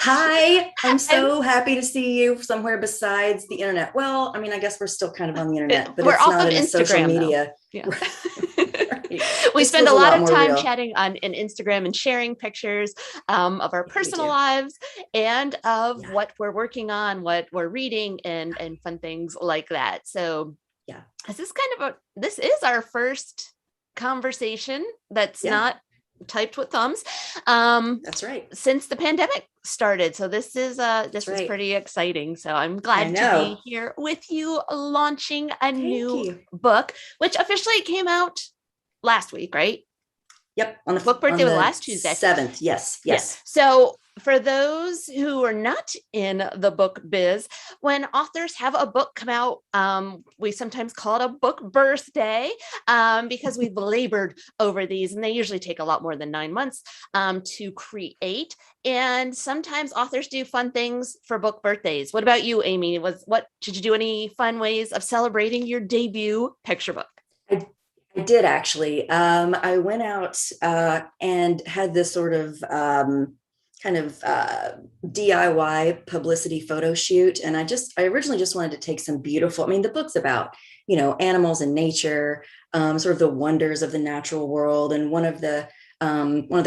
Hi, I'm I'm so happy to see you somewhere besides the internet. Well, I mean, I guess we're still kind of on the internet, but we're it's off not of in a social Instagram though. media. Yeah. Right. We This spend feels a a lot lot of more time real. chatting on in Instagram and sharing pictures of our We personal do. lives and of Yeah. what we're working on, what we're reading, and fun things like that. So Yeah. this is our first conversation that's Yeah. not typed with thumbs um That's right. since the pandemic started, so That's this is right. pretty exciting. So I'm I glad to be know. here with you launching a Thank new you. book, which officially came out last week, right? Yep. Book birthday On was the last Tuesday. 7th. Yes. Yeah. Yes. So for those who are not in the book biz, when authors have a book come out, we sometimes call it a book birthday, because we've labored over these, and they usually take a lot more than 9 months to create. And sometimes authors do fun things for book birthdays. What about you, Amy? What did you do? Any fun ways of celebrating your debut picture book? I, I did actually. I went out and had this sort of kind of DIY publicity photo shoot. And I originally just wanted to take some beautiful, I mean, the book's about, animals and nature, sort of the wonders of the natural world. And one of the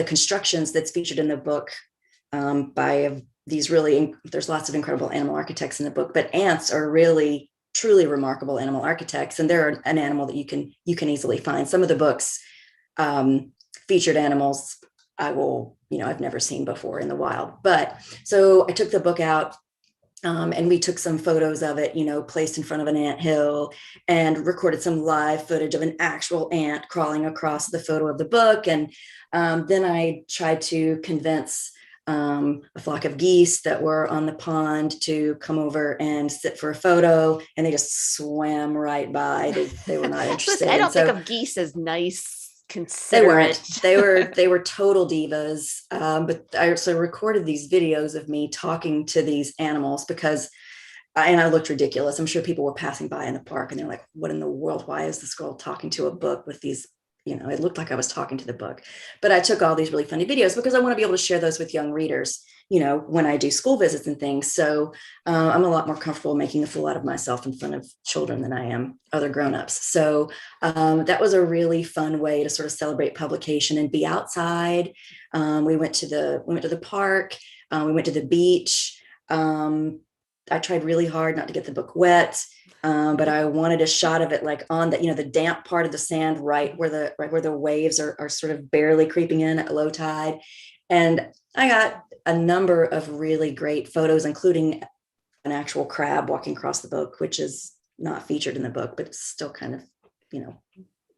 constructions that's featured in the book by these really, there's lots of incredible animal architects in the book, but ants are really truly remarkable animal architects, and they're an animal that you can easily find. Some of the books featured animals I've never seen before in the wild. But so I took the book out, and we took some photos of it, placed in front of an ant hill, and recorded some live footage of an actual ant crawling across the photo of the book. And then I tried to convince a flock of geese that were on the pond to come over and sit for a photo, and they just swam right by. They were not Listen, I interested, and don't think so of geese as nice, they considerate. weren't. They were total divas. But I also recorded these videos of me talking to these animals because and I looked ridiculous. I'm sure people were passing by in the park and they're like, what in the world? Why is this girl talking to a book with these? It looked like I was talking to the book. But I took all these really funny videos because I want to be able to share those with young readers, when I do school visits and things. So I'm a lot more comfortable making a fool out of myself in front of children than I am other grown-ups. So that was a really fun way to sort of celebrate publication and be outside. We went to the park. We went to the beach. I tried really hard not to get the book wet, but I wanted a shot of it like on the damp part of the sand, right where the waves are sort of barely creeping in at low tide. And I got a number of really great photos, including an actual crab walking across the book, which is not featured in the book, but it's still kind of, you know,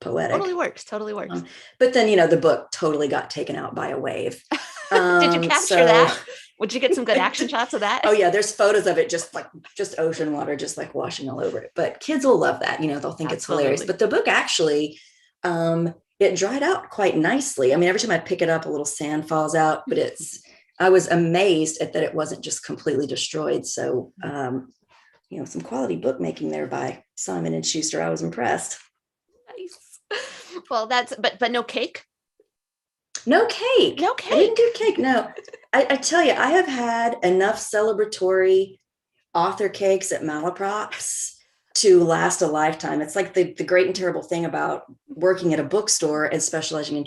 Totally poetic. works. Totally works. But then, the book totally got taken out by a wave. Did you capture So that? Would you get some good action shots of that? oh yeah, there's photos of it just ocean water, just like washing all over it. But kids will love that. They'll think it's hilarious. Absolutely. But the book actually, it dried out quite nicely. I mean, every time I pick it up, a little sand falls out, but I was amazed at that it wasn't just completely destroyed. So, some quality bookmaking there by Simon and Schuster. I was impressed. Nice. Well, but no cake. No cake. No I didn't cake. do cake. No, I tell you, I have had enough celebratory author cakes at Malaprops to last a lifetime. It's like the great and terrible thing about working at a bookstore and specializing in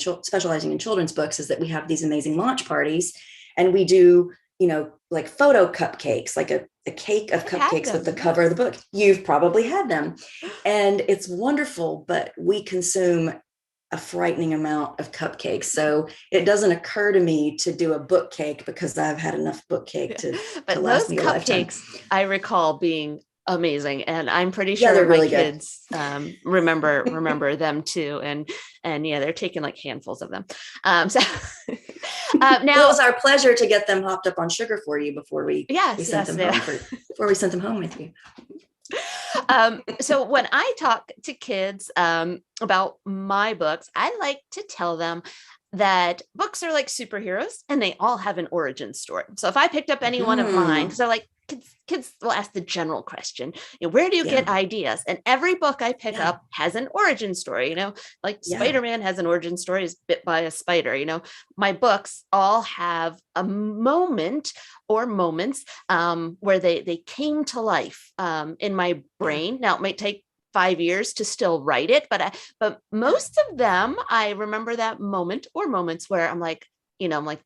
children's books is that we have these amazing launch parties, and we do like photo cupcakes, like a cake of I've had cupcakes with them. the cover of the book. You've probably had them, and it's wonderful, but we consume a frightening amount of cupcakes. So it doesn't occur to me to do a book cake because I've had enough book cake Yeah. to But last those me a lifetime. cupcakes, I recall being amazing, and I'm pretty Yeah, sure they're my really good. kids remember them too. And yeah, they're taking like handfuls of them. So Well, it now, was our pleasure to get them hopped up on sugar for you before we yes, sent yes, them yeah. home before we sent them home with you. So when I talk to kids about my books, I like to tell them that books are like superheroes and they all have an origin story. So if I picked up any one of mine, Hmm. because they're like, kids will ask the general question, where do you Yeah. get ideas? And every book I pick Yeah. up has an origin story, like Yeah. Spider-Man has an origin story, is bit by a spider. My books all have a moment or moments where they came to life in my Yeah. brain. Now it might take 5 years to still write it, but Yeah. most of them I remember that moment or moments where I'm like,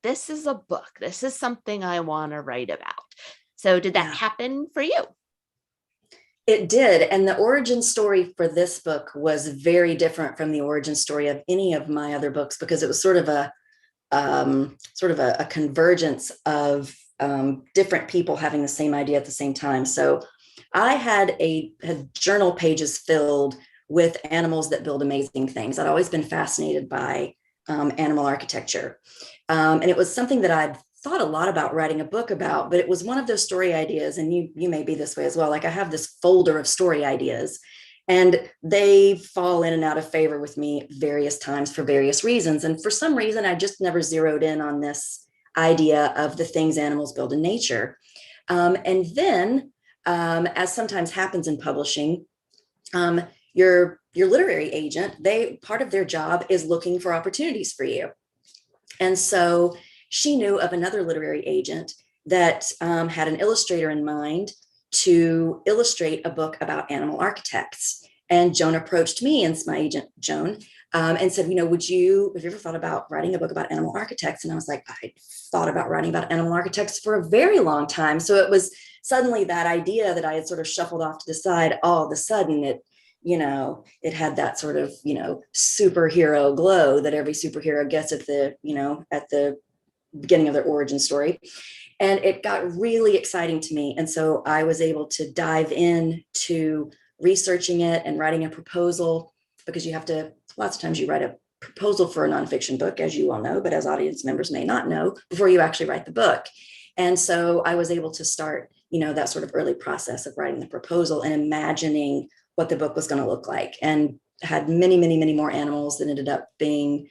this is a book. This is something I want to write about. So did that Yeah. happen for you? It did. And the origin story for this book was very different from the origin story of any of my other books, because it was sort of a convergence of different people having the same idea at the same time. So I had journal pages filled with animals that build amazing things. I'd always been fascinated by animal architecture. And it was something that I'd thought a lot about writing a book about, but it was one of those story ideas. And you may be this way as well. Like I have this folder of story ideas, and they fall in and out of favor with me various times for various reasons. And for some reason, I just never zeroed in on this idea of the things animals build in nature. And then, as sometimes happens in publishing, your literary agent, they part of their job is looking for opportunities for you. And so she knew of another literary agent that had an illustrator in mind to illustrate a book about animal architects. And Joan approached me, and it's my agent, Joan, and said, have you ever thought about writing a book about animal architects? And I was like, I thought about writing about animal architects for a very long time. So it was suddenly that idea that I had sort of shuffled off to the side, all of a sudden it had that sort of, superhero glow that every superhero gets at the beginning of their origin story. And it got really exciting to me. And so I was able to dive in to researching it and writing a proposal, because lots of times you write a proposal for a nonfiction book, as you all know, but as audience members may not know, before you actually write the book. And so I was able to start, that sort of early process of writing the proposal and imagining what the book was going to look like, and had many, many, many more animals that ended up being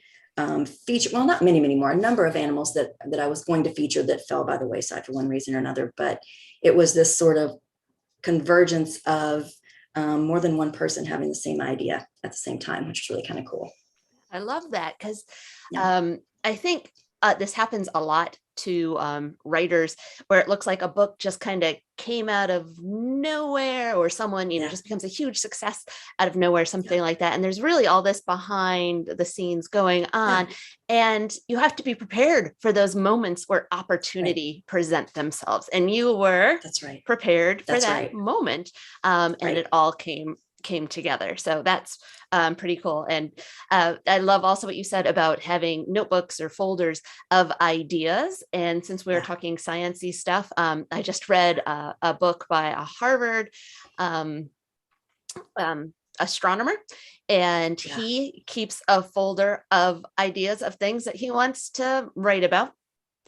featured. Well, not many, many more, a number of animals that I was going to feature that fell by the wayside for one reason or another. But it was this sort of convergence of more than one person having the same idea at the same time, which is really kind of cool. I love that because Yeah. I think this happens a lot to writers, where it looks like a book just kind of came out of nowhere, or someone, Yeah. just becomes a huge success out of nowhere, something Yeah. like that. And there's really all this behind the scenes going on. Yeah. And you have to be prepared for those moments where Right. opportunity present themselves. And you were That's right. prepared for That's that right. moment. And Right. it all came together. So that's pretty cool. And I love also what you said about having notebooks or folders of ideas. And since we were Yeah. talking sciencey stuff, I just read a book by a Harvard um, astronomer, and Yeah. he keeps a folder of ideas of things that he wants to write about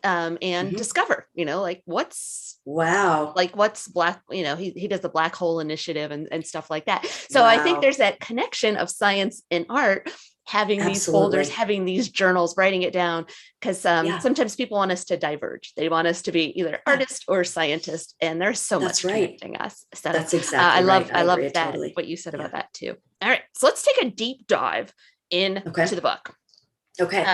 and Mhm. discover, like what's Wow. black, he does the black hole initiative and stuff like that. So I think Wow. there's that connection of science and art, having these folders, Absolutely. having these journals, writing it down, because Yeah. sometimes people want us to diverge. They want us to be either Yeah. artist or scientist, and there's so That's much right. connecting us. So That's I exactly love right. I I love agree that, totally. what you said Yeah. about that too. All right, so let's take a deep dive into Okay. the book. Okay.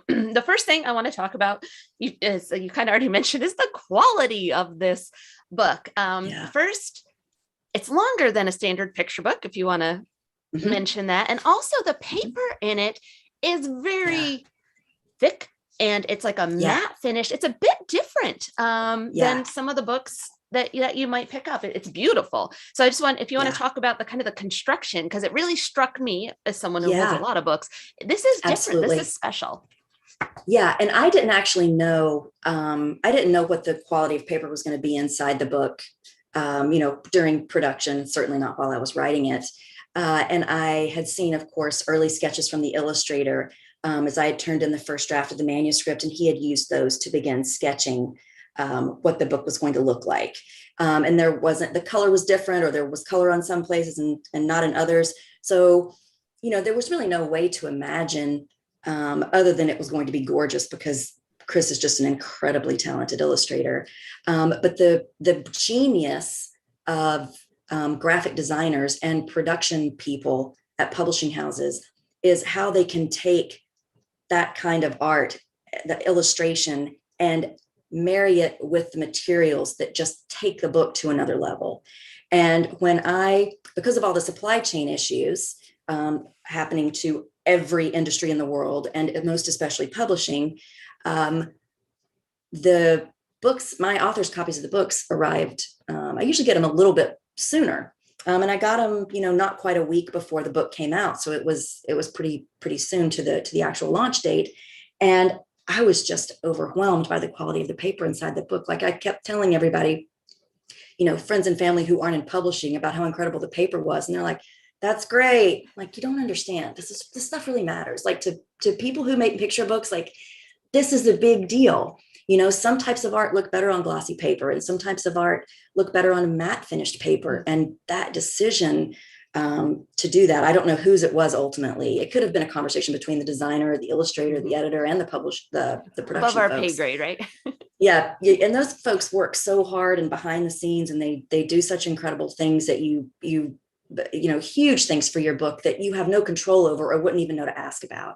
The first thing I want to talk about, you kind of already mentioned, is the quality of this book. Yeah. First, it's longer than a standard picture book, if you want to Mhm. mention that. And also the Mhm. paper in it is Yeah. very thick, and it's like a Yeah. matte finish. It's a bit different Yeah. than some of the books that you might pick up. It's beautiful. So I just want, if you want to Yeah. talk about the kind of the construction, because it really struck me as someone who holds a Yeah. lot of books. This is different. This is Absolutely. special. Yeah. And I didn't actually know, I didn't know what the quality of paper was going to be inside the book, during production, certainly not while I was writing it. And I had seen, of course, early sketches from the illustrator, as I had turned in the first draft of the manuscript, and he had used those to begin sketching what the book was going to look like. And the color was different, or there was color on some places and not in others. So, there was really no way to imagine other than it was going to be gorgeous because Chris is just an incredibly talented illustrator. But the genius of graphic designers and production people at publishing houses is how they can take that kind of art, the illustration, and marry it with the materials that just take the book to another level. And because of all the supply chain issues happening to every industry in the world, and most especially publishing, the books, my author's copies of the books arrived. I usually get them a little bit sooner. And I got them, not quite a week before the book came out. So it was pretty soon to the actual launch date. And I was just overwhelmed by the quality of the paper inside the book. Like I kept telling everybody, friends and family who aren't in publishing, about how incredible the paper was. And they're like, that's great. Like, you don't understand. This stuff really matters. Like to people who make picture books, like this is a big deal. Some types of art look better on glossy paper, and some types of art look better on matte finished paper. And that decision to do that, I don't know whose it was ultimately. It could have been a conversation between the designer, the illustrator, the editor, and the production above our folks. pay grade, right? Yeah, and those folks work so hard and behind the scenes, and they do such incredible things that you huge things for your book that you have no control over or wouldn't even know to ask about.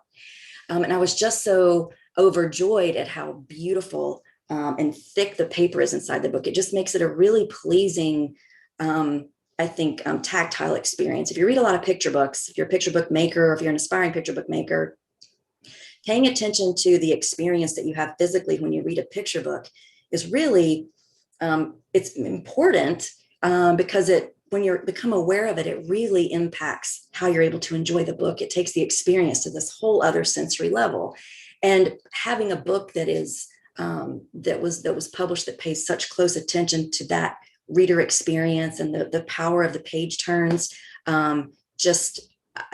And I was just so overjoyed at how beautiful and thick the paper is inside the book. It just makes it a really pleasing, I think, tactile experience. If you read a lot of picture books, if you're a picture book maker, or if you're an aspiring picture book maker, paying attention to the experience that you have physically when you read a picture book is really, it's important because when you become aware of it, it really impacts how you're able to enjoy the book. It takes the experience to this whole other sensory level. And having a book that was published that pays such close attention to that reader experience and the power of the page turns, I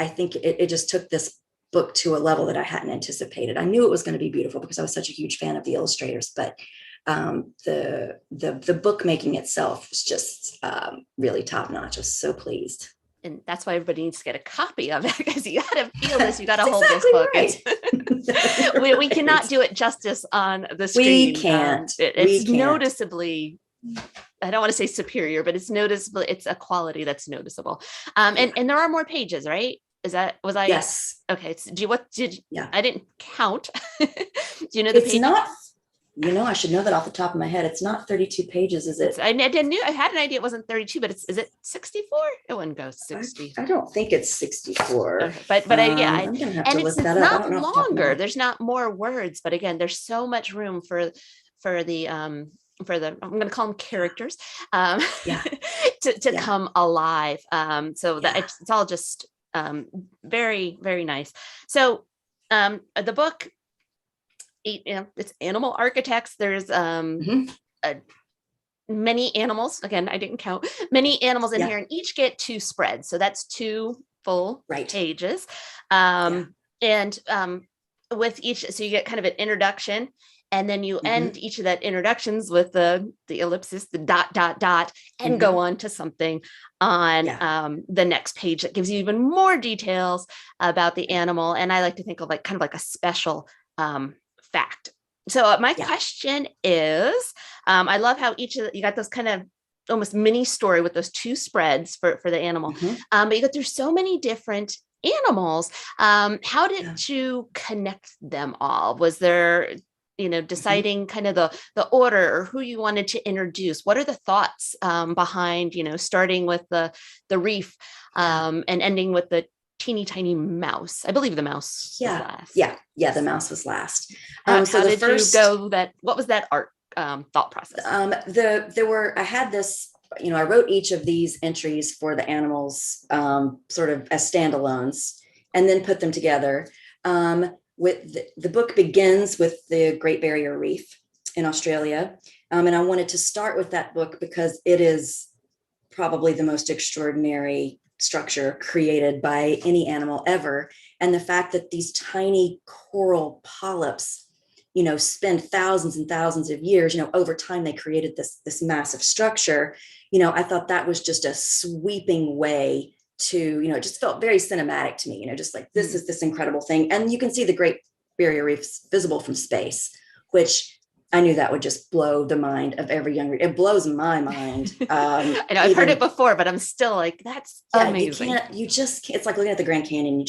think it just took this book to a level that I hadn't anticipated. I knew it was going to be beautiful because I was such a huge fan of the illustrators, but the book making itself was just really top notch. I was so pleased. And that's why everybody needs to get a copy of it, because you got to feel this. You got to hold this book. Right. we cannot do it justice on the screen. We can't. It's noticeably, I don't want to say superior, but it's noticeable. It's a quality that's noticeable. And there are more pages, right? Was I? Yes. Okay. Yeah. I didn't count. Do you know the page? It's not. I should know that off the top of my head. It's not 32 pages, is it? I had an idea it wasn't 32, but is it 64? It wouldn't go 60. I don't think it's 64. Okay. But I'm gonna have to look that up. It's not longer. There's not more words, but again, there's so much room for the I'm going to call them characters to come alive. So that it's all just very, very nice. So the book, it's animal architects. There's many animals. Again, I didn't count many animals in here, and each get 2 spreads. So that's 2 full pages. And with each, so you get kind of an introduction, and then you end each of that introductions with the ellipsis, the ... and go on to something on the next page that gives you even more details about the animal. And I like to think of kind of like a special fact. So my question is, I love how you got those kind of almost mini story with those 2 spreads for the animal, but you got, there's so many different animals. How did you connect them all? Was there, deciding kind of the order or who you wanted to introduce? What are the thoughts behind, starting with the reef and ending with the teeny tiny mouse? I believe the mouse was last. Yeah, the mouse was last. How did you go what was that art thought process? I had this, I wrote each of these entries for the animals sort of as standalones, and then put them together. With the book begins with the Great Barrier Reef in Australia. And I wanted to start with that book because it is probably the most extraordinary structure created by any animal ever. And the fact that these tiny coral polyps, spend thousands and thousands of years, over time, they created this massive structure. I thought that was just a sweeping way to, it just felt very cinematic to me, just like this is this incredible thing. And you can see the Great Barrier Reefs visible from space, which I knew that would just blow the mind of every young reader. It blows my mind. I know I've heard it before, but I'm still like, that's amazing. You just can't, it's like looking at the Grand Canyon. You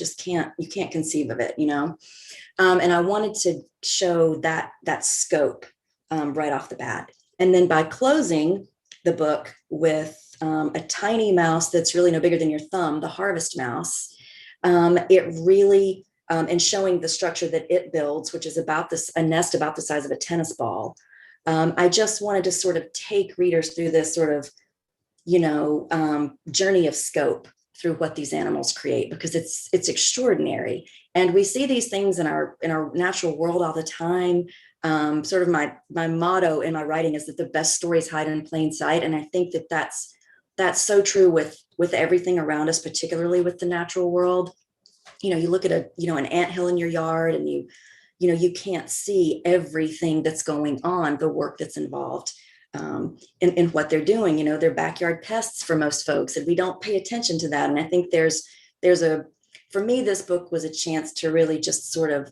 can't conceive of it, and I wanted to show that scope right off the bat. And then by closing the book with a tiny mouse that's really no bigger than your thumb, the harvest mouse, it really, and showing the structure that it builds, which is a nest about the size of a tennis ball. I just wanted to sort of take readers through this sort of, journey of scope through what these animals create, because it's extraordinary. And we see these things in our natural world all the time. Sort of my motto in my writing is that the best stories hide in plain sight. And I think that that's so true with everything around us, particularly with the natural world. You look at an anthill in your yard, and you can't see everything that's going on, the work that's involved in what they're doing. They're backyard pests for most folks, and we don't pay attention to that. And I think for me, this book was a chance to really just sort of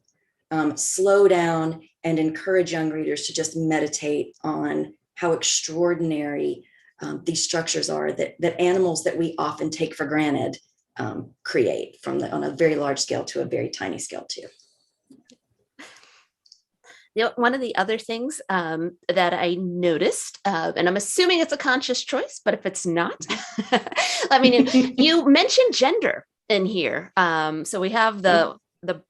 slow down and encourage young readers to just meditate on how extraordinary these structures are that animals that we often take for granted create on a very large scale to a very tiny scale too. One of the other things that I noticed, and I'm assuming it's a conscious choice, but if it's not, let me know. You mentioned gender in here. So we have the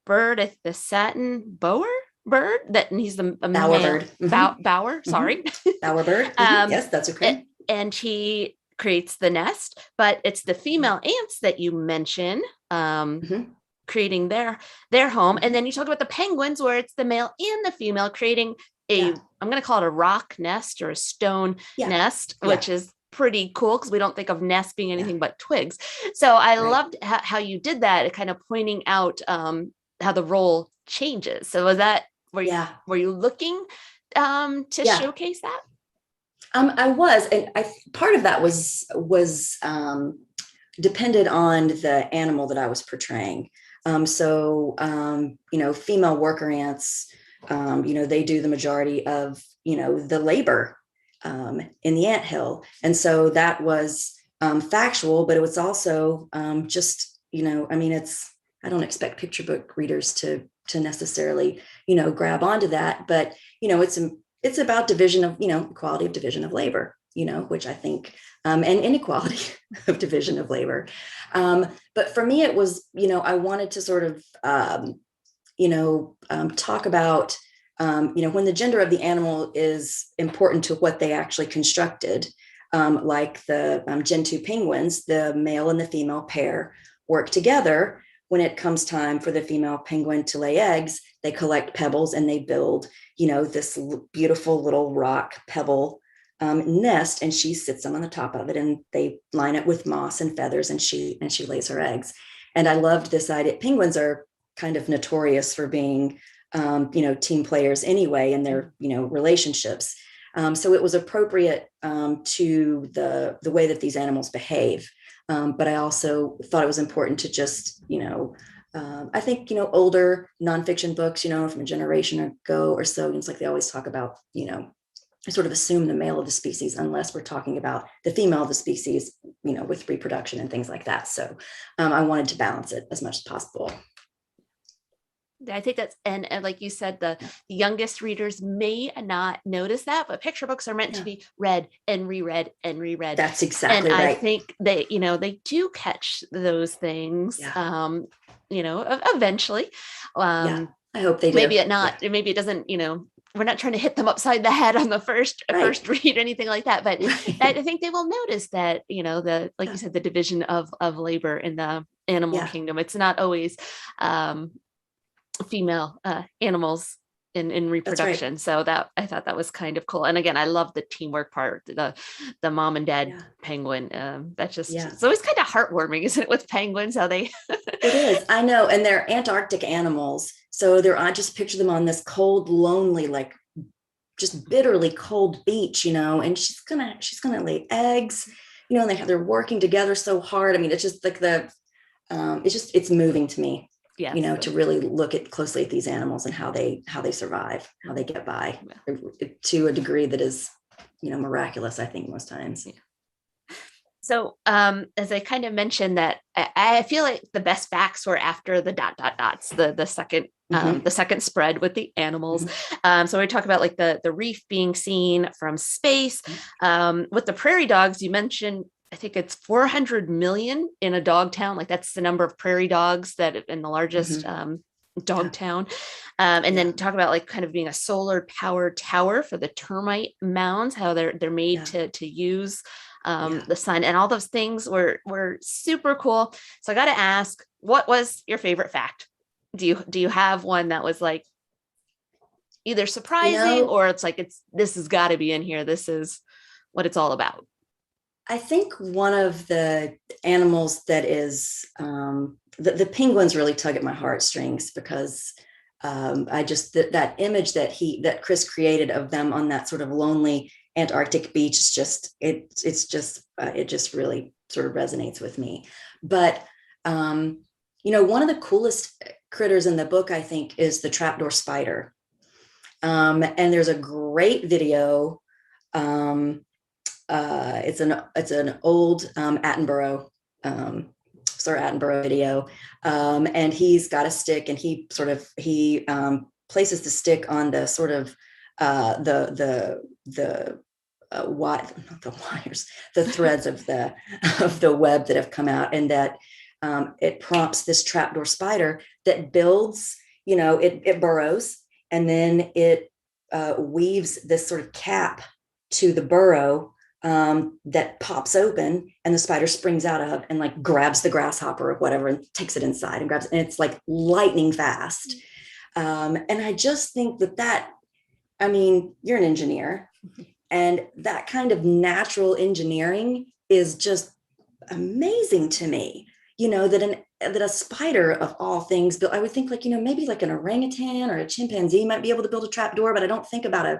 bird, the satin bower bird, that he's the bower bird. Bower, sorry. Bower bird. Yes, that's okay. And he creates the nest, but it's the female ants that you mention. Creating their home. And then you talk about the penguins, where it's the male and the female creating I'm going to call it a rock nest or a stone nest, which is pretty cool because we don't think of nests being anything but twigs. So I loved how you did that, kind of pointing out how the role changes. So was that, were you looking to showcase that? I was, and part of that was depended on the animal that I was portraying. Female worker ants, they do the majority of, the labor in the anthill. And so that was factual, but it was also just, I don't expect picture book readers to necessarily, grab onto that, but, it's about division of, equality of division of labor, which I think, and inequality of division of labor. But for me, it was, I wanted to sort of, talk about, when the gender of the animal is important to what they actually constructed, like the Gen 2 penguins, the male and the female pair work together. When it comes time for the female penguin to lay eggs, they collect pebbles and they build, this beautiful little rock pebble nest, and she sits on the top of it, and they line it with moss and feathers, and she lays her eggs. And I loved this idea. Penguins are kind of notorious for being, team players anyway in their, relationships. So it was appropriate to the way that these animals behave. But I also thought it was important to just, I think, older nonfiction books, from a generation ago or so, it's like they always talk about, sort of assume the male of the species unless we're talking about the female of the species, with reproduction and things like that. So I wanted to balance it as much as possible. I think that's, and like you said, the youngest readers may not notice that, but picture books are meant to be read and reread and reread. That's exactly right. And I think they, they do catch those things, eventually. I hope they do. Maybe maybe it doesn't, we're not trying to hit them upside the head on the first read or anything like that, but I think they will notice that, like you said, the division of labor in the animal kingdom. It's not always female animals in reproduction. So that, I thought that was kind of cool. And again, I love the teamwork part, the mom and dad penguin. That's just, it's always kind of heartwarming, isn't it, with penguins, how they It is, I know. And they're Antarctic animals. So I just picture them on this cold, lonely, like just bitterly cold beach, and she's gonna lay eggs. and they're working together so hard. I mean, it's just like it's moving to me, Yes. to really look at closely at these animals and how they survive, how they get by, to a degree that is, miraculous, I think, most times. Yeah. So as I kind of mentioned that I feel like the best facts were after the ... the second the second spread with the animals. So we talk about like the reef being seen from space. With the prairie dogs, you mentioned, I think it's 400 million in a dog town. Like that's the number of prairie dogs that in the largest dog town. And then talk about like kind of being a solar powered tower for the termite mounds, how they're made to use the sun, and all those things were super cool. So I got to ask, what was your favorite fact? Do you have one that was like either surprising or it's like this has got to be in here, this is what it's all about? I think one of the animals that is the penguins really tug at my heartstrings, because I just that image that Chris created of them on that sort of lonely Antarctic beach is just it just really sort of resonates with me. But one of the coolest critters in the book, I think, is the trapdoor spider. And there's a great video. It's an old Attenborough, Sir Attenborough video, and he's got a stick, and he places the stick on the sort of the threads of the web that have come out, and that it prompts this trapdoor spider that builds, it burrows, and then it weaves this sort of cap to the burrow that pops open, and the spider springs out of and like grabs the grasshopper or whatever and takes it inside and grabs it, and it's like lightning fast. And I just think that I mean, you're an engineer, and that kind of natural engineering is just amazing to me. That a spider of all things built, I would think, like, maybe like an orangutan or a chimpanzee might be able to build a trapdoor, but I don't think about a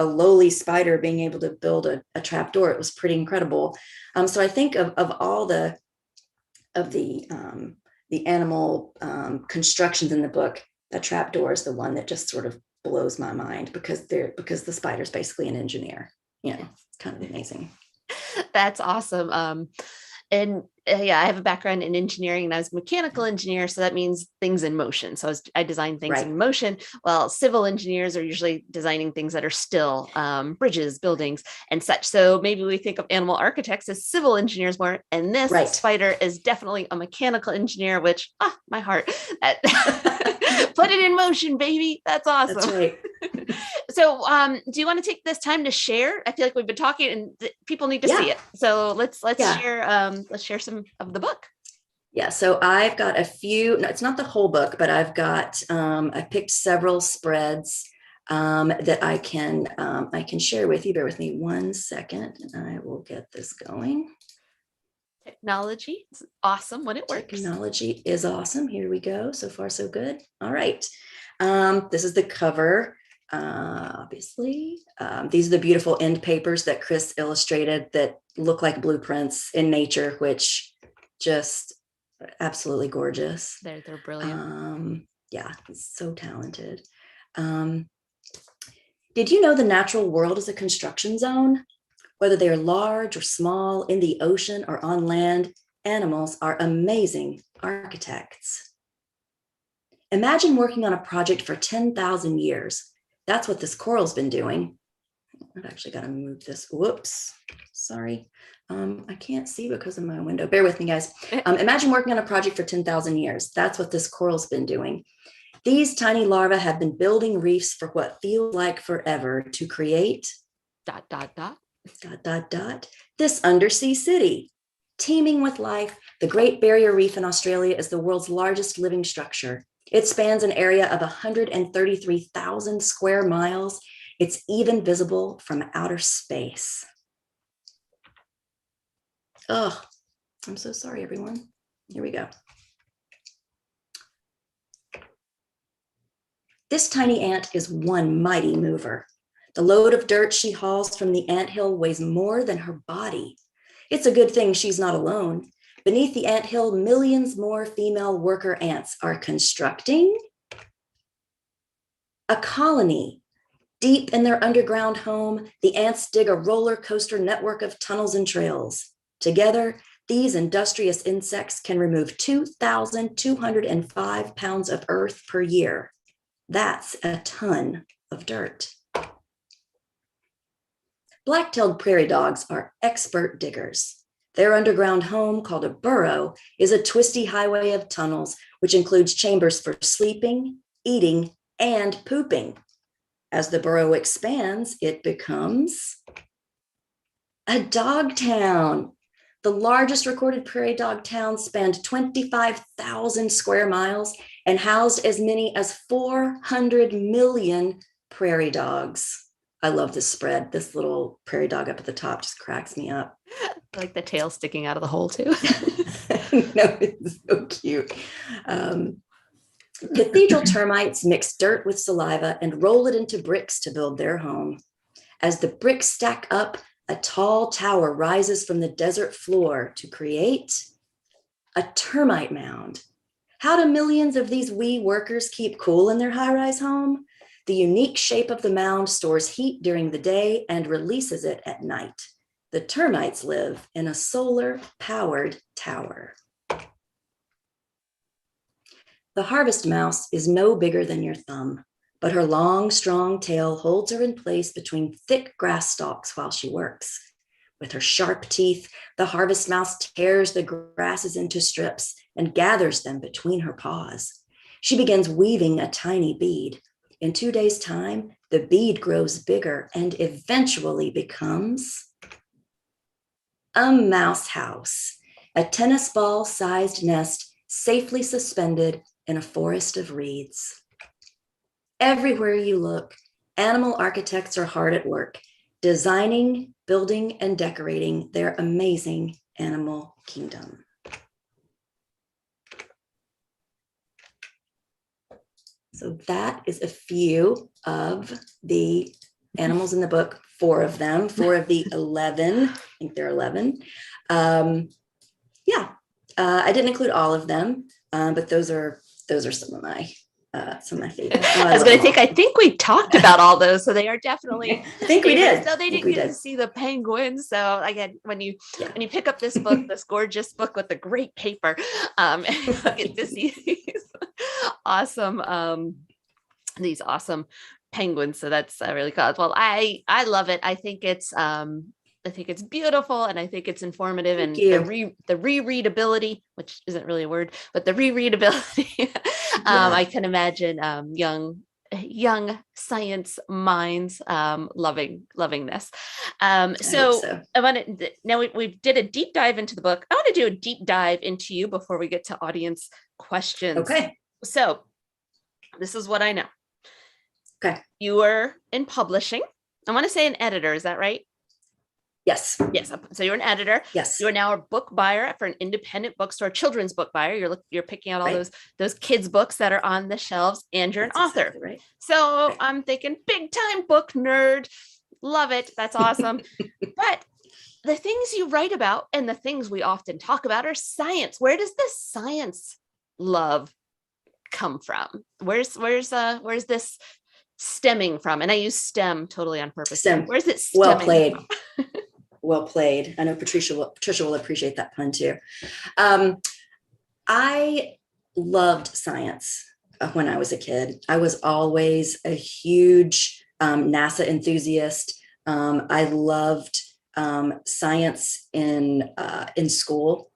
lowly spider being able to build a trapdoor. It was pretty incredible. So I think of all the animal constructions in the book, the trapdoor is the one that just sort of blows my mind, because the spider's basically an engineer. It's kind of amazing. That's awesome. And I have a background in engineering, and I was a mechanical engineer. So that means things in motion. So I design things in motion. Well, civil engineers are usually designing things that are still, bridges, buildings, and such. So maybe we think of animal architects as civil engineers more. And this spider is definitely a mechanical engineer, which, my heart. Put it in motion, baby. That's awesome. That's right. So do you want to take this time to share? I feel like we've been talking and people need to see it. So let's share some of the book. Yeah, so I've got a few, no, it's not the whole book, but I've got I picked several spreads that I can share with you. Bear with me 1 second and I will get this going. Technology is awesome when it works. Technology is awesome. Here we go. So far, so good. All right. This is the cover. Obviously, these are the beautiful end papers that Chris illustrated that look like blueprints in nature, which just absolutely gorgeous. They're brilliant. Yeah, he's so talented. Did you know the natural world is a construction zone? Whether they are large or small, in the ocean or on land, animals are amazing architects. Imagine working on a project for 10,000 years. That's what this coral's been doing. I've actually got to move this. Whoops, sorry. I can't see because of my window. Bear with me, guys. Imagine working on a project for 10,000 years. That's what this coral's been doing. These tiny larvae have been building reefs for what feels like forever to create ... this undersea city. Teeming with life, the Great Barrier Reef in Australia is the world's largest living structure. It spans an area of 133,000 square miles. It's even visible from outer space. Oh, I'm so sorry, everyone. Here we go. This tiny ant is one mighty mover. The load of dirt she hauls from the anthill weighs more than her body. It's a good thing she's not alone. Beneath the anthill, millions more female worker ants are constructing a colony. Deep in their underground home, the ants dig a roller coaster network of tunnels and trails. Together, these industrious insects can remove 2,205 pounds of earth per year. That's a ton of dirt. Black-tailed prairie dogs are expert diggers. Their underground home, called a burrow, is a twisty highway of tunnels, which includes chambers for sleeping, eating, and pooping. As the burrow expands, it becomes a dog town. The largest recorded prairie dog town spanned 25,000 square miles and housed as many as 400 million prairie dogs. I love this spread. This little prairie dog up at the top just cracks me up. I like the tail sticking out of the hole too. No, it's so cute. Cathedral termites mix dirt with saliva and roll it into bricks to build their home. As the bricks stack up, a tall tower rises from the desert floor to create a termite mound. How do millions of these wee workers keep cool in their high-rise home? The unique shape of the mound stores heat during the day and releases it at night. The termites live in a solar-powered tower. The harvest mouse is no bigger than your thumb, but her long, strong tail holds her in place between thick grass stalks while she works. With her sharp teeth, the harvest mouse tears the grasses into strips and gathers them between her paws. She begins weaving a tiny bead. In 2 days' time, the bead grows bigger and eventually becomes a mouse house, a tennis ball-sized nest safely suspended in a forest of reeds. Everywhere you look, animal architects are hard at work, designing, building, and decorating their amazing animal kingdom. So that is a few of the animals in the book, 4 of them, 4 of the 11. I think there are 11. I didn't include all of them, but those are some of my favorites. I was going to think, I think we talked about all those, so they are definitely. I think we did. So they didn't get to see the penguins. So again, when you pick up this book, this gorgeous book with the great paper, you get to see these awesome penguins. So that's really cool. Well, I love it. I think it's beautiful, and I think it's informative. Thank and you. the rereadability, which isn't really a word, but the rereadability. I can imagine young science minds loving this. So I want to now we did a deep dive into the book. I want to do a deep dive into you before we get to audience questions. Okay. So this is what I know. Okay. You were in publishing. I want to say an editor. Is that right? Yes. Yes. So you're an editor. Yes. You are now a book buyer for an independent bookstore, children's book buyer. You're picking out all those kids' books that are on the shelves, and you're an author. Exactly right. So I'm thinking big time book nerd. Love it. That's awesome. But the things you write about and the things we often talk about are science. Where does this science love come from? Where's this stemming from? And I use stem totally on purpose. Stem. Where's it stemming Well played. from? Well played. I know Patricia will appreciate that pun too. I loved science when I was a kid. I was always a huge NASA enthusiast. I loved science in school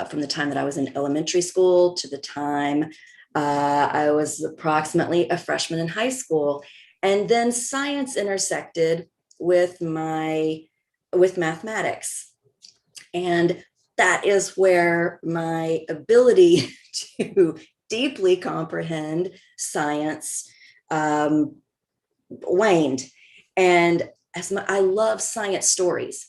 from the time that I was in elementary school to the time I was approximately a freshman in high school. And then science intersected with mathematics. And that is where my ability to deeply comprehend science waned. And I love science stories.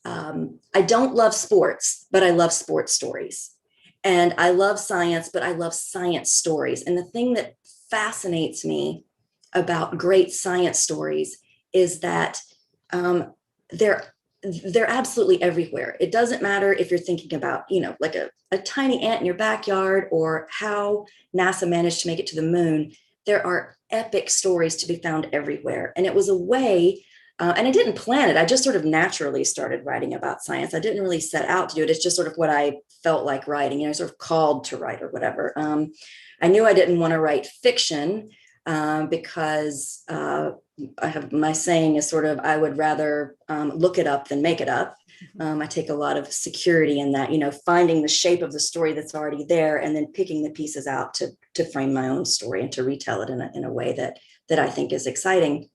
I don't love sports, but I love sports stories. And I love science, but I love science stories. And the thing that fascinates me about great science stories is that they're they're absolutely everywhere. It doesn't matter if you're thinking about, like a tiny ant in your backyard or how NASA managed to make it to the moon. There are epic stories to be found everywhere. And it was a way, and I didn't plan it. I just sort of naturally started writing about science. I didn't really set out to do it. It's just sort of what I felt like writing, sort of called to write or whatever. I knew I didn't want to write fiction because I have, my saying is sort of, I would rather look it up than make it up. I take a lot of security in that, finding the shape of the story that's already there and then picking the pieces out to frame my own story and to retell it in a way that I think is exciting.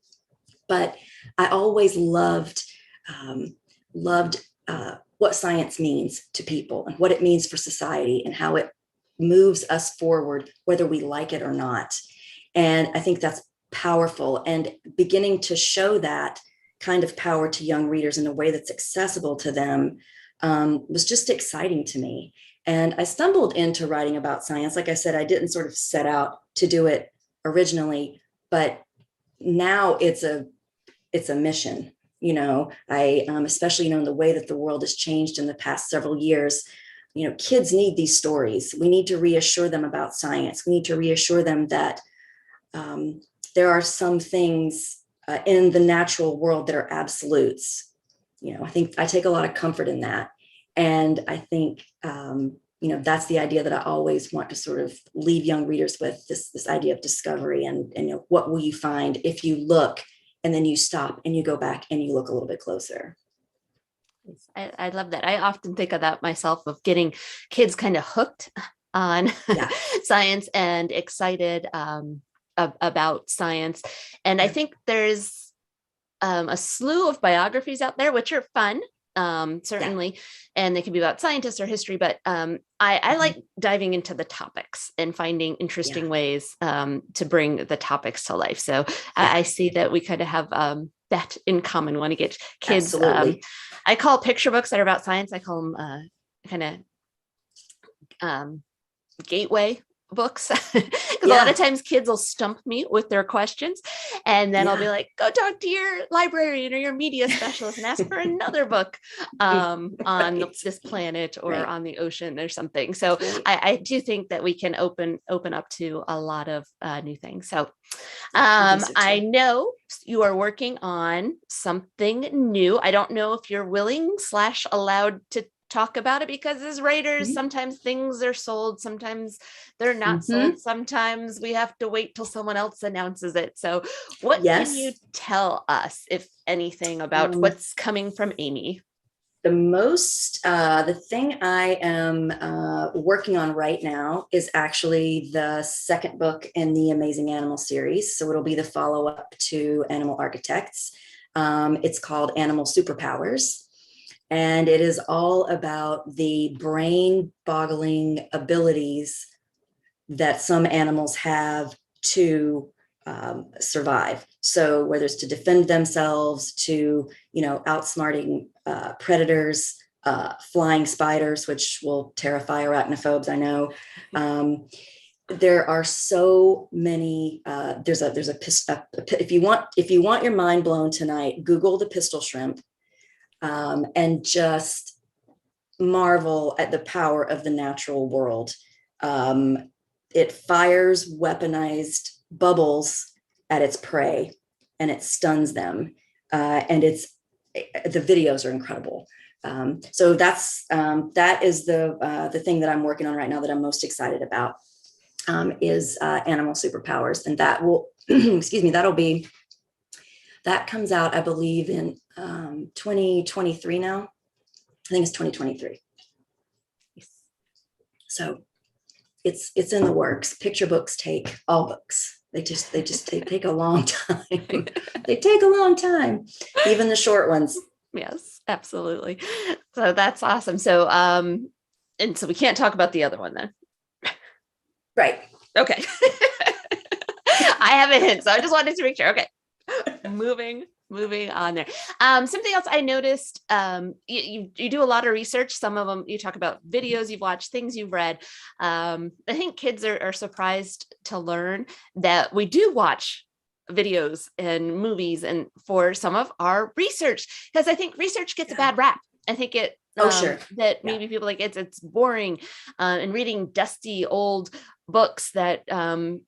But I always loved what science means to people and what it means for society and how it moves us forward, whether we like it or not. And I think that's powerful, and beginning to show that kind of power to young readers in a way that's accessible to them was just exciting to me. And I stumbled into writing about science. Like I said, I didn't sort of set out to do it originally, but now it's a mission. I especially in the way that the world has changed in the past several years. Kids need these stories. We need to reassure them about science. We need to reassure them that there are some things in the natural world that are absolutes. I think I take a lot of comfort in that. And I think, that's the idea that I always want to sort of leave young readers with, this idea of discovery and what will you find if you look and then you stop and you go back and you look a little bit closer. I love that. I often think of that myself, of getting kids kind of hooked on science and excited about science. And I think there's a slew of biographies out there, which are fun, certainly, and they can be about scientists or history, but I like diving into the topics and finding interesting ways to bring the topics to life. So I see that we kind of have that in common. We want to get kids. I call picture books that are about science, I call them kind of gateway books, because a lot of times kids will stump me with their questions, and then I'll be like, go talk to your librarian or your media specialist and ask for another book on this planet or on the ocean or something. So I do think that we can open up to a lot of new things. So I know you are working on something new. I don't know if you're willing / allowed to talk about it, because as writers, sometimes things are sold, sometimes they're not sold, sometimes we have to wait till someone else announces it. So what can you tell us, if anything, about what's coming from Amy? The thing I am working on right now is actually the second book in the Amazing Animal series. So it'll be the follow-up to Animal Architects. It's called Animal Superpowers. And it is all about the brain-boggling abilities that some animals have to survive. So whether it's to defend themselves, to, outsmarting predators, flying spiders, which will terrify arachnophobes, I know. There are so many. If you want your mind blown tonight, Google the pistol shrimp. And just marvel at the power of the natural world. It fires weaponized bubbles at its prey and it stuns them. And the videos are incredible. So that is the thing that I'm working on right now that I'm most excited about, is Animal Superpowers. And that will, that comes out, I believe, in 2023 now. I think it's 2023. So it's in the works. Picture books take all books. They take a long time. They take a long time, even the short ones. Yes, absolutely. So that's awesome. So and so we can't talk about the other one then. Right. Okay. I have a hint, so I just wanted to make sure. Okay. Moving on there. Something else I noticed, you do a lot of research. Some of them you talk about videos you've watched, things you've read. I think kids are surprised to learn that we do watch videos and movies and for some of our research, because I think research gets a bad rap. I think it Sure. that maybe people like it's boring, and reading dusty old books that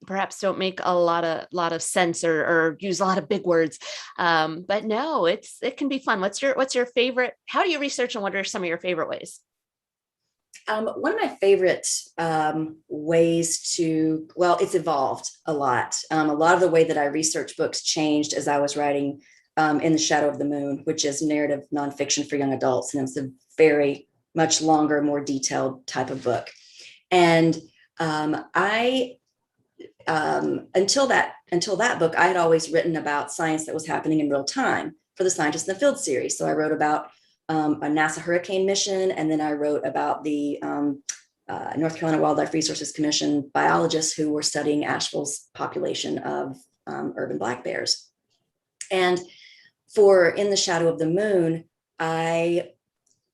perhaps don't make a lot of sense or use a lot of big words. But no, it can be fun. What's your favorite? How do you research, and what are some of your favorite ways? One of my favorite ways it's evolved a lot. A lot of the way that I research books changed as I was writing In the Shadow of the Moon, which is narrative nonfiction for young adults. And it's a very much longer, more detailed type of book. And I until that book, I had always written about science that was happening in real time for the Scientists in the Field series. So I wrote about a NASA hurricane mission, and then I wrote about the North Carolina Wildlife Resources Commission biologists who were studying Asheville's population of urban black bears. And for In the Shadow of the Moon, I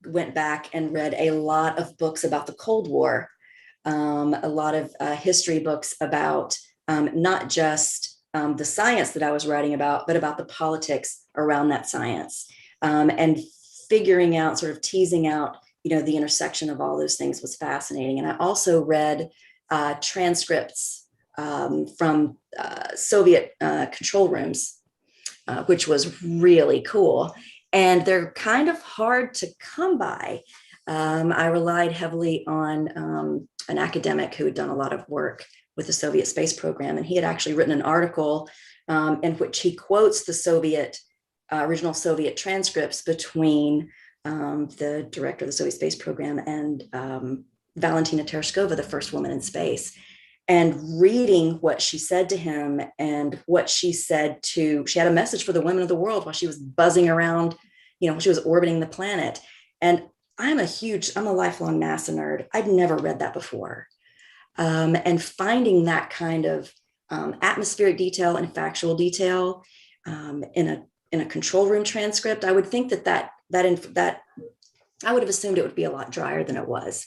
went back and read a lot of books about the Cold War, a lot of history books about not just the science that I was writing about, but about the politics around that science, and figuring out, sort of teasing out, the intersection of all those things was fascinating. And I also read transcripts from Soviet control rooms, which was really cool. And they're kind of hard to come by. I relied heavily on an academic who had done a lot of work with the Soviet space program. And he had actually written an article in which he quotes the original Soviet transcripts between the director of the Soviet space program and Valentina Tereshkova, the first woman in space. And reading what she said to him and what she had a message for the women of the world while she was buzzing around, she was orbiting the planet. And I'm a lifelong NASA nerd. I'd never read that before. And finding that kind of atmospheric detail and factual detail in a control room transcript, I would think that I would have assumed it would be a lot drier than it was.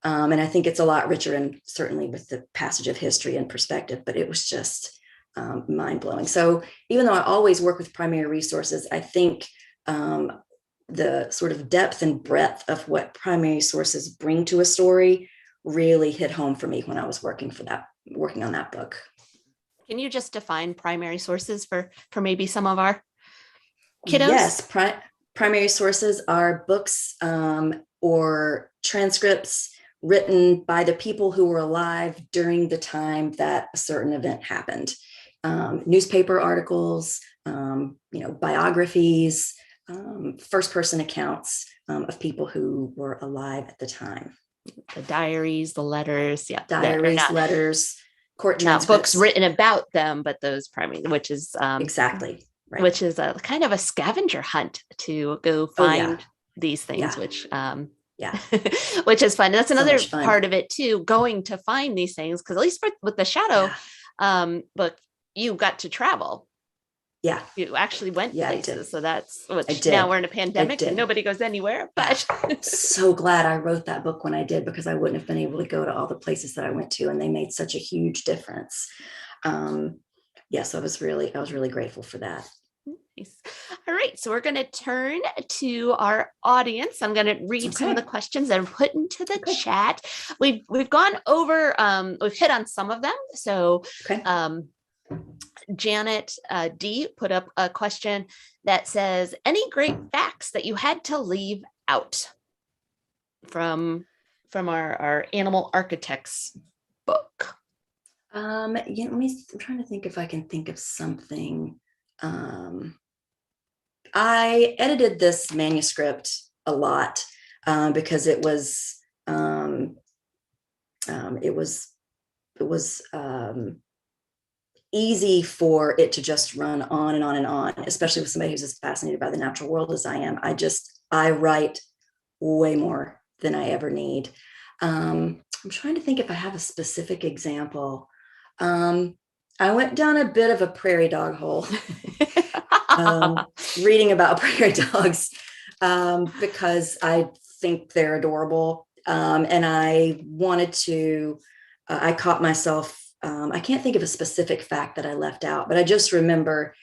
And I think it's a lot richer, and certainly with the passage of history and perspective, but it was just mind-blowing. So even though I always work with primary resources, I think the sort of depth and breadth of what primary sources bring to a story really hit home for me when I was working on that book. Can you just define primary sources for maybe some of our kiddos? Yes, primary sources are books or transcripts written by the people who were alive during the time that a certain event happened. Newspaper articles, biographies, first-person accounts of people who were alive at the time. The diaries, the letters, letters, court transcripts. Not books written about them, but those primary, which is exactly right. Which is a kind of a scavenger hunt to go find these things, which which is fun. That's another part of it too, going to find these things, because at least with the Shadow book, you got to travel. Yeah, you actually went places. So that's now we're in a pandemic and nobody goes anywhere. But I'm so glad I wrote that book when I did, because I wouldn't have been able to go to all the places that I went to, and they made such a huge difference. So I was really grateful for that. Nice. All right, so we're going to turn to our audience. I'm going to read some of the questions that are put into the chat. We've gone over, we've hit on some of them. So Janet D put up a question that says, any great facts that you had to leave out from our Animal Architects book? I'm trying to think if I can think of something. I edited this manuscript a lot because it was easy for it to just run on and on and on, especially with somebody who's as fascinated by the natural world as I am. I write way more than I ever need. I'm trying to think if I have a specific example. I went down a bit of a prairie dog hole reading about prairie dogs because I think they're adorable. And I wanted to, I caught myself I can't think of a specific fact that I left out, but I just remember,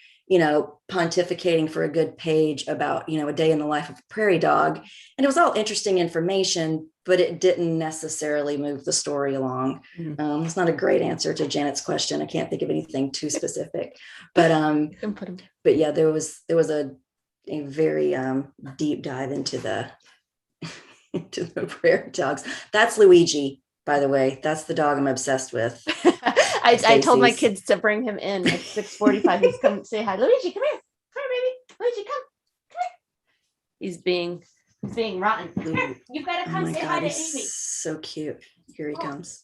pontificating for a good page about, a day in the life of a prairie dog. And it was all interesting information, but it didn't necessarily move the story along. It's not a great answer to Janet's question. I can't think of anything too specific, but yeah, there was a very deep dive into the into the prairie dogs. That's Luigi, by the way. That's the dog I'm obsessed with. I told my kids to bring him in at 6:45. He's come say hi. Luigi, come here. Come here, baby. Luigi, come. He's being rotten. You've got to come say hi to Amy. So cute. Here he comes.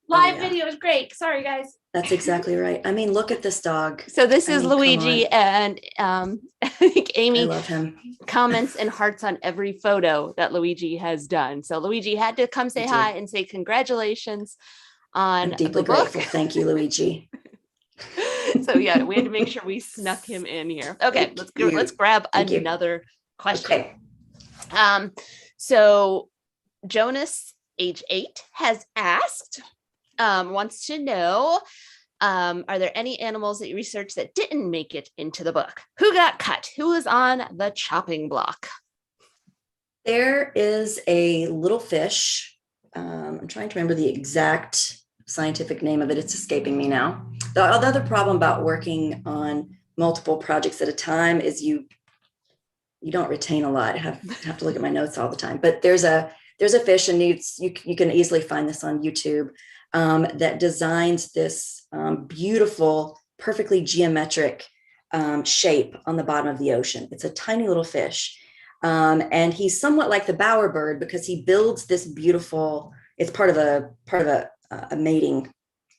Live video is great. Sorry, guys. That's exactly right. I mean, look at this dog. So this is Luigi, and I think Amy, I love him. Comments and hearts on every photo that Luigi has done. So Luigi had to come say hi and say congratulations on I'm deeply the book. Grateful. Thank you, Luigi. So yeah, we had to make sure we snuck him in here. Okay, let's grab another question. Okay. So Jonas, age 8, has asked, wants to know, are there any animals that you researched that didn't make it into the book? Who got cut? Who was on the chopping block? There is a little fish. I'm trying to remember the exact scientific name of it. It's escaping me now. The other problem about working on multiple projects at a time is you don't retain a lot. I have to look at my notes all the time. But there's a fish, and you can easily find this on YouTube, that designs this beautiful, perfectly geometric shape on the bottom of the ocean. It's a tiny little fish. And he's somewhat like the bowerbird because he builds this beautiful, it's part of a mating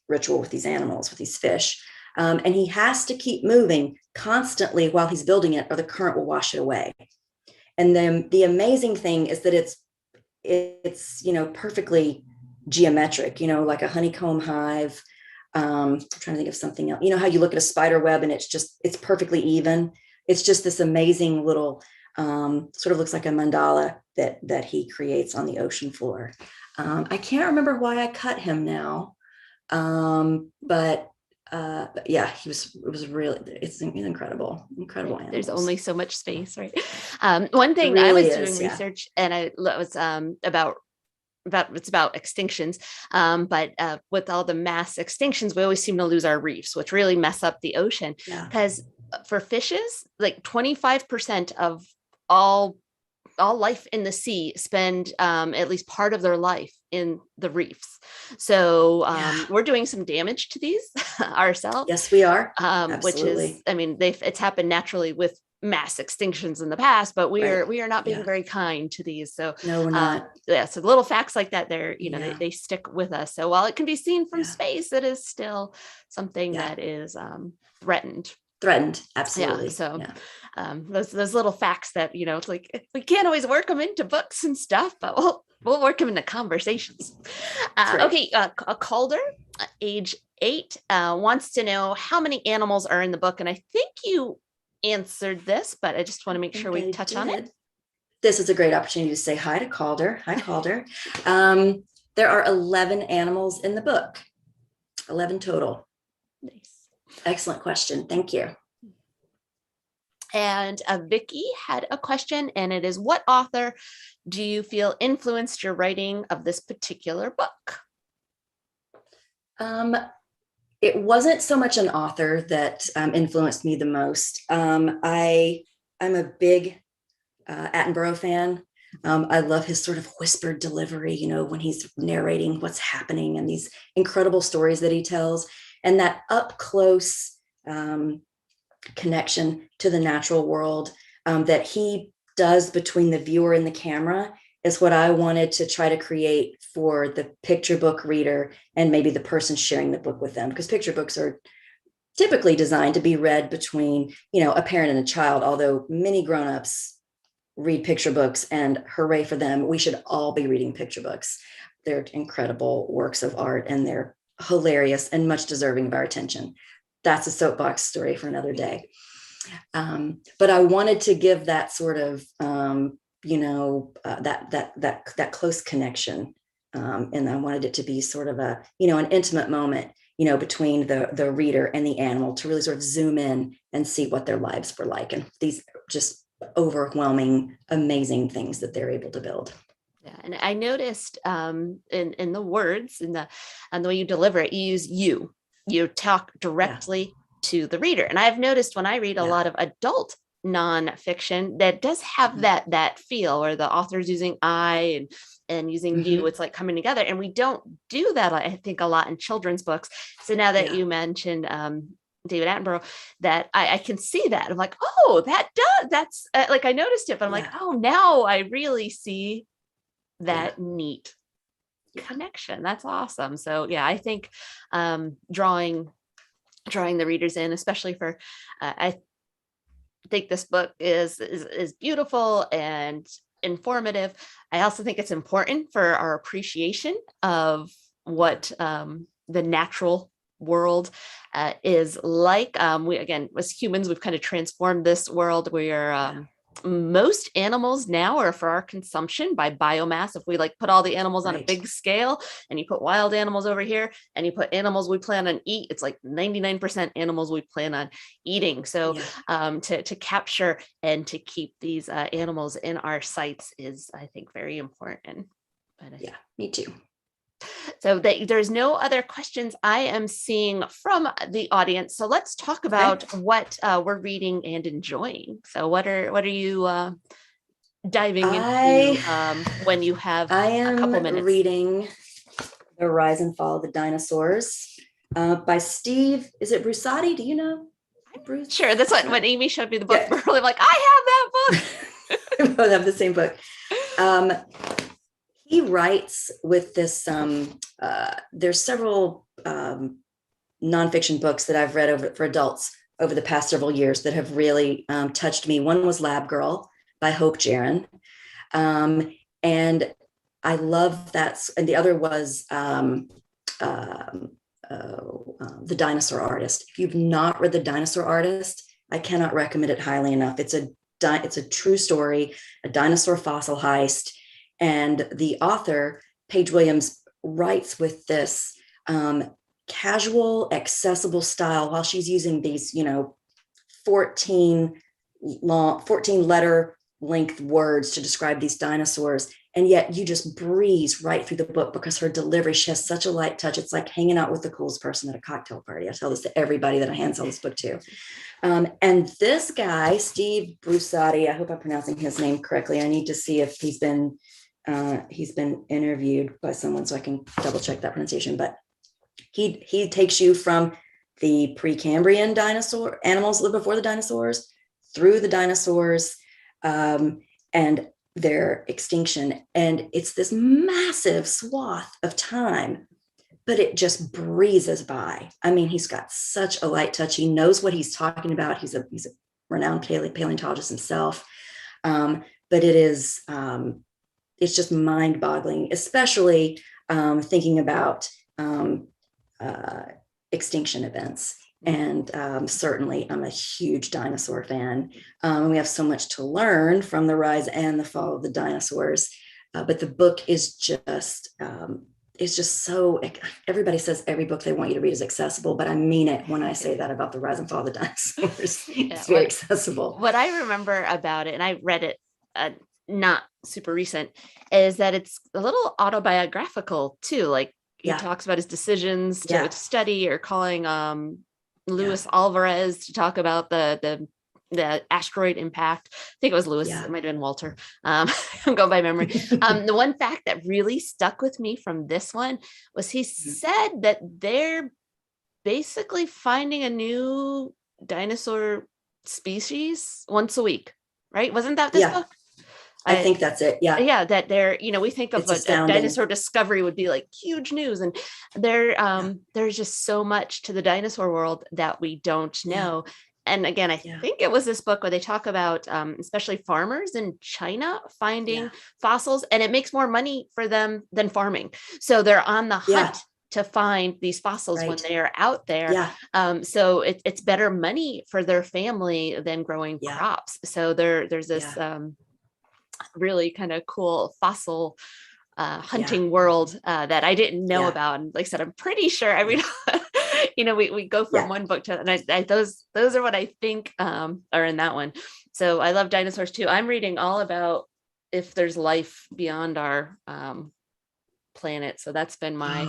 ritual with these animals, with these fish. And he has to keep moving constantly while he's building it, or the current will wash it away. And then the amazing thing is that it's perfectly geometric, like a honeycomb hive. I'm trying to think of something else. How you look at a spider web and it's perfectly even. It's just this amazing little, sort of looks like a mandala that he creates on the ocean floor. I can't remember why I cut him now. But yeah, it's incredible animals. There's only so much space, right? One thing really I was doing research, and I was about extinctions, but with all the mass extinctions, we always seem to lose our reefs, which really mess up the ocean. Because for fishes, like 25% of all life in the sea spend at least part of their life in the reefs. So we're doing some damage to these ourselves. Yes, we are. Which is, it's happened naturally with mass extinctions in the past, but we are not being very kind to these. So no, we're not. So little facts like that, they stick with us. So while it can be seen from space, it is still something that is threatened. Absolutely. Those little facts that it's like we can't always work them into books and stuff, but we'll work them into conversations. Okay, a Calder, age 8, wants to know how many animals are in the book, and I think you answered this, but I just want to make sure we touch on it. This is a great opportunity to say hi to Calder. Hi, Calder. There are 11 animals in the book, 11 total. Nice. Excellent question. Thank you. And Vicky had a question, and it is, what author do you feel influenced your writing of this particular book? It wasn't so much an author that influenced me the most. I'm a big Attenborough fan. I love his sort of whispered delivery, when he's narrating what's happening and these incredible stories that he tells, and that up close connection to the natural world that he does between the viewer and the camera is what I wanted to try to create for the picture book reader and maybe the person sharing the book with them, because picture books are typically designed to be read between, a parent and a child, although many grownups read picture books, and hooray for them. We should all be reading picture books. They're incredible works of art, and they're hilarious and much deserving of our attention. That's a soapbox story for another day. But I wanted to give that sort of, that close connection. And I wanted it to be sort of an intimate moment, between the reader and the animal to really sort of zoom in and see what their lives were like. And these just overwhelming, amazing things that they're able to build. Yeah, and I noticed in the words and the way you deliver it, you use you talk directly to the reader. And I've noticed when I read a lot of adult nonfiction that does have that feel where the author's using I and using you, it's like coming together. And we don't do that, I think, a lot in children's books. So now that you mentioned David Attenborough, that I can see that. I'm like, oh, that's like, I noticed it, but I'm like, oh, now I really see that neat connection. That's awesome. So yeah, I think drawing the readers in, especially for I think this book is beautiful and informative. I also think it's important for our appreciation of what the natural world is like. We, again, as humans, we've kind of transformed this world where most animals now are for our consumption by biomass. If we like put all the animals on a big scale and you put wild animals over here and you put animals we plan on eat, it's like 99% animals we plan on eating. So to capture and to keep these animals in our sites is, I think, very important. But me too. So there's no other questions I am seeing from the audience. So let's talk about what we're reading and enjoying. So what are you diving into when you have a couple minutes? I am reading The Rise and Fall of the Dinosaurs by Steve. Is it Brusatti? Do you know? Bruce? Sure. That's what when Amy showed me the book. Yeah. I'm like, I have that book. We both have the same book. He writes with this, there's several nonfiction books that I've read for adults over the past several years that have really touched me. One was Lab Girl by Hope Jaron. And I love that. And the other was The Dinosaur Artist. If you've not read The Dinosaur Artist, I cannot recommend it highly enough. It's a true story, a dinosaur fossil heist. And the author, Paige Williams, writes with this casual, accessible style while she's using these, 14 letter length words to describe these dinosaurs. And yet you just breeze right through the book because her delivery, she has such a light touch. It's like hanging out with the coolest person at a cocktail party. I tell this to everybody that I hand sell this book to. And this guy, Steve Brusatti, I hope I'm pronouncing his name correctly. I need to see if he's been interviewed by someone so I can double check that pronunciation, but he takes you from the Precambrian dinosaur animals lived before the dinosaurs through the dinosaurs and their extinction. And it's this massive swath of time, but it just breezes by. I mean, he's got such a light touch. He knows what he's talking about. He's a renowned paleontologist himself. But it is, it's just mind-boggling, especially thinking about extinction events. And certainly I'm a huge dinosaur fan. We have so much to learn from the rise and the fall of the dinosaurs. But the book is just, it's just so, everybody says every book they want you to read is accessible, but I mean it when I say that about the rise and fall of the dinosaurs. It's very accessible. What I remember about it, and I read it not super recent, is that it's a little autobiographical too. Like he talks about his decisions to study, or calling Luis Alvarez to talk about the asteroid impact. I think it was Lewis. It might have been Walter. I'm going by memory. The one fact that really stuck with me from this one was he said that they're basically finding a new dinosaur species once a week, right? Wasn't that this book? I think that's it. Yeah. Yeah. That they're, we think of a dinosaur discovery would be like huge news. And there's just so much to the dinosaur world that we don't know. And again, I think it was this book where they talk about, especially farmers in China finding fossils, and it makes more money for them than farming. So they're on the hunt to find these fossils when they are out there. So it's better money for their family than growing crops. So there's this really kind of cool fossil hunting world that I didn't know about. And like I said, I'm pretty sure we go from one book to, and those are what I think are in that one. So I love dinosaurs too. I'm reading all about if there's life beyond our planet. So that's been my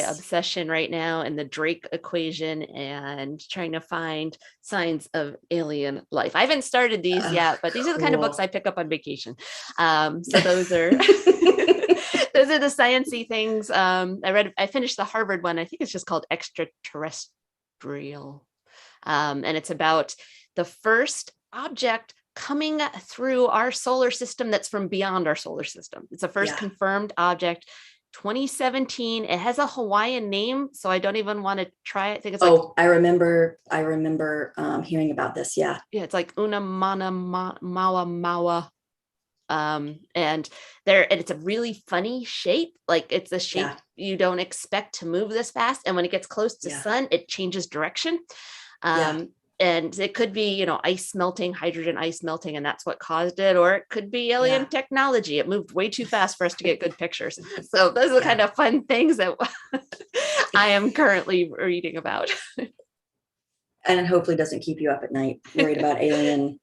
obsession right now, and the Drake equation, and trying to find signs of alien life. I haven't started these yet, but these are the kind of books I pick up on vacation. So those are those are the sciencey things. I finished the Harvard one. I think it's just called Extraterrestrial. And it's about the first object coming through our solar system that's from beyond our solar system. It's the first confirmed object, 2017. It has a Hawaiian name, so I don't even want to try it. I think it's I remember hearing about this. Yeah, it's like Una Mana Mawa Mawa. And it's a really funny shape. Like, it's a shape you don't expect to move this fast, and when it gets close to sun, it changes direction. And it could be, ice melting, hydrogen ice melting, and that's what caused it. Or it could be alien technology. It moved way too fast for us to get good pictures. So those are the kind of fun things that I am currently reading about. And hopefully doesn't keep you up at night worried about alien.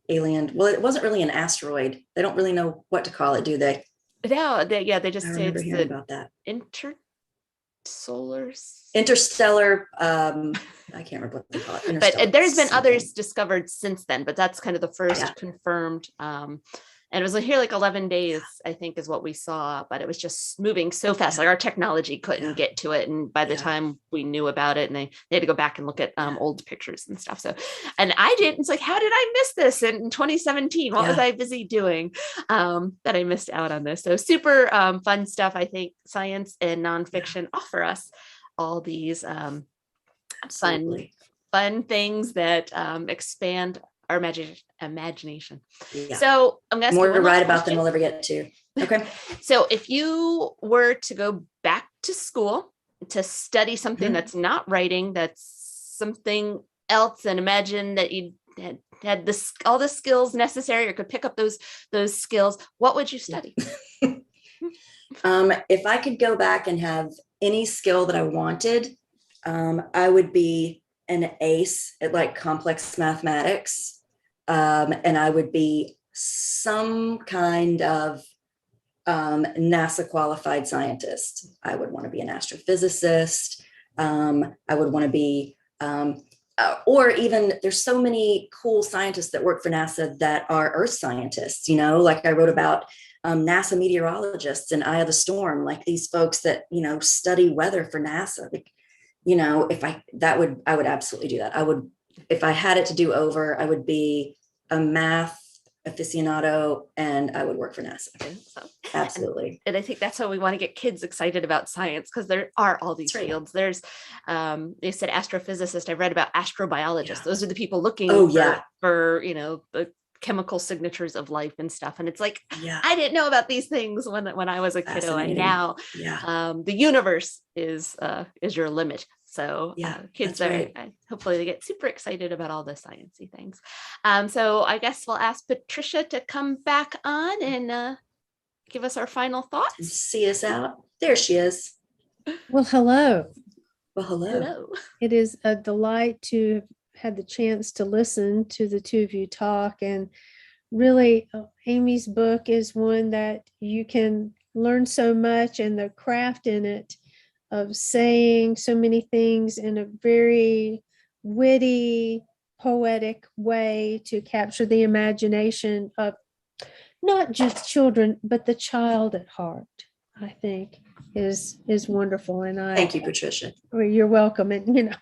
Well, it wasn't really an asteroid. They don't really know what to call it, do they? No, they just say it's hearing about that. Interstellar. I can't remember what they call it. But there's been others discovered since then, but that's kind of the first confirmed. And it was here like 11 days, I think, is what we saw, but it was just moving so fast. Like, our technology couldn't get to it. And by the time we knew about it, and they had to go back and look at old pictures and stuff. So, and I didn't, it's like, how did I miss this in 2017? What was I busy doing that I missed out on this? So super fun stuff. I think science and nonfiction offer us all these fun things that expand our imagination. So I'm going to more to write about than we'll ever get to. Okay. So if you were to go back to school to study something that's not writing, that's something else, and imagine that you had all the skills necessary, or could pick up those skills, what would you study? If I could go back and have any skill that I wanted, I would be an ace at like complex mathematics. And I would be some kind of NASA qualified scientist. I would want to be an astrophysicist. I would want to be, or even, there's so many cool scientists that work for NASA that are Earth scientists, like I wrote about NASA meteorologists and Eye of the Storm, like these folks that, study weather for NASA. Like, I would absolutely do that. If I had it to do over, I would be a math aficionado and I would work for NASA. So, absolutely. And I think that's how we want to get kids excited about science, because there are all these fields. There's, they said astrophysicist. I've read about astrobiologists. Those are the people looking for, the chemical signatures of life and stuff. And it's like, I didn't know about these things when I was a kiddo, and now the universe is your limit. So kids are, hopefully they get super excited about all the sciencey things. So I guess we'll ask Patricia to come back on and give us our final thoughts. And see us out. There she is. Well, hello. Well, hello. It is a delight to had the chance to listen to the two of you talk, and really Amy's book is one that you can learn so much, and the craft in it of saying so many things in a very witty, poetic way to capture the imagination of not just children, but the child at heart, I think is wonderful. And thank you, Patricia. You're welcome. And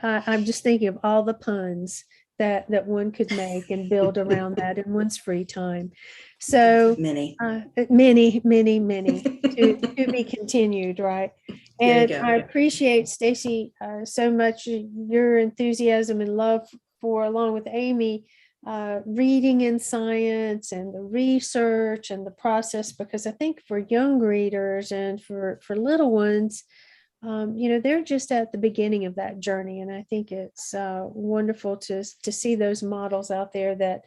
I'm just thinking of all the puns that one could make and build around that in one's free time. So many to be continued, right? And I appreciate, Stacy, so much your enthusiasm and love for, along with Amy, reading in science and the research and the process, because I think for young readers and for little ones, they're just at the beginning of that journey. And I think it's wonderful to see those models out there that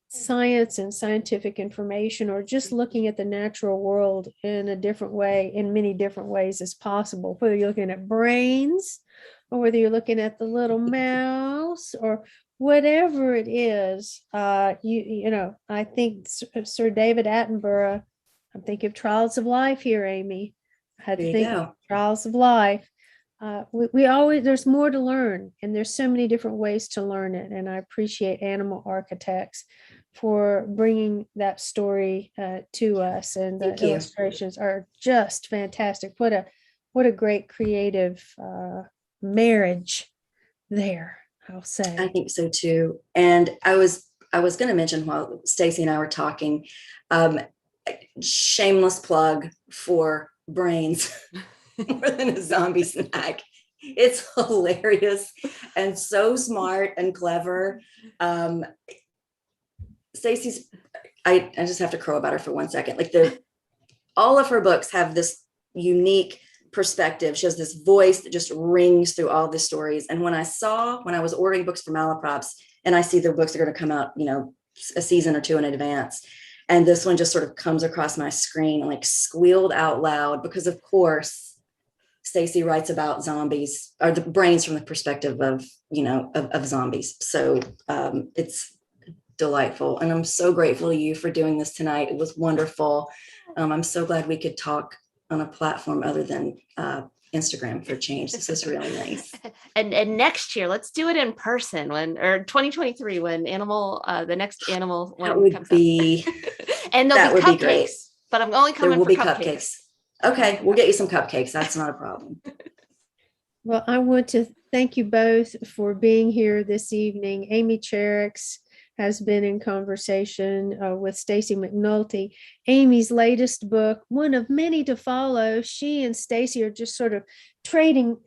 science and scientific information, or just looking at the natural world in a different way, in many different ways as possible, whether you're looking at brains or whether you're looking at the little mouse or whatever it is, you know, I think Sir David Attenborough, I'm thinking of Trials of Life here, Amy. I had to think of Trials of Life. We always, there's more to learn, and there's so many different ways to learn it. And I appreciate Animal Architects for bringing that story to us. And the illustrations are just fantastic. What a great creative marriage there, I'll say. I think so too. And I was going to mention while Stacy and I were talking, shameless plug for Brains more than a zombie snack. It's hilarious and so smart and clever. Stacy's, I just have to crow about her for 1 second. Like all of her books have this unique perspective. She has this voice that just rings through all the stories. And when I was ordering books for Malaprops, and I see their books are going to come out, you know, a season or two in advance, and this one just sort of comes across my screen and like squealed out loud, because of course Stacy writes about zombies, or the Brains from the perspective of, you know, of zombies. So it's delightful. And I'm so grateful to you for doing this tonight. It was wonderful. I'm so glad we could talk on a platform other than Instagram for change. This is really nice. And next year, let's do it in person or 2023 when the next animal one comes up. And there'll be cupcakes, but I'm only coming for cupcakes. Okay, we'll get you some cupcakes. That's not a problem. Well, I want to thank you both for being here this evening. Amy Cherrix has been in conversation with Stacy McAnulty. Amy's latest book, one of many to follow. She and Stacy are just sort of trading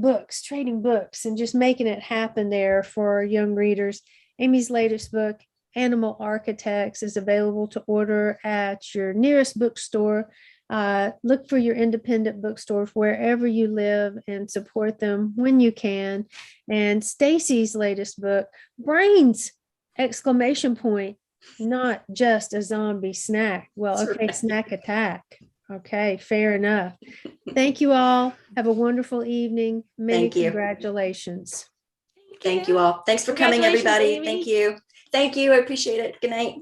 books, and just making it happen there for young readers. Amy's latest book, Animal Architects, is available to order at your nearest bookstore. Look for your independent bookstore wherever you live and support them when you can. And Stacy's latest book, Brains! Exclamation point, not just a zombie snack. Well, okay, snack attack. Okay, fair enough. Thank you all. Have a wonderful evening. Many congratulations. Thank you all. Thanks for coming, everybody. Amy. Thank you. I appreciate it. Good night.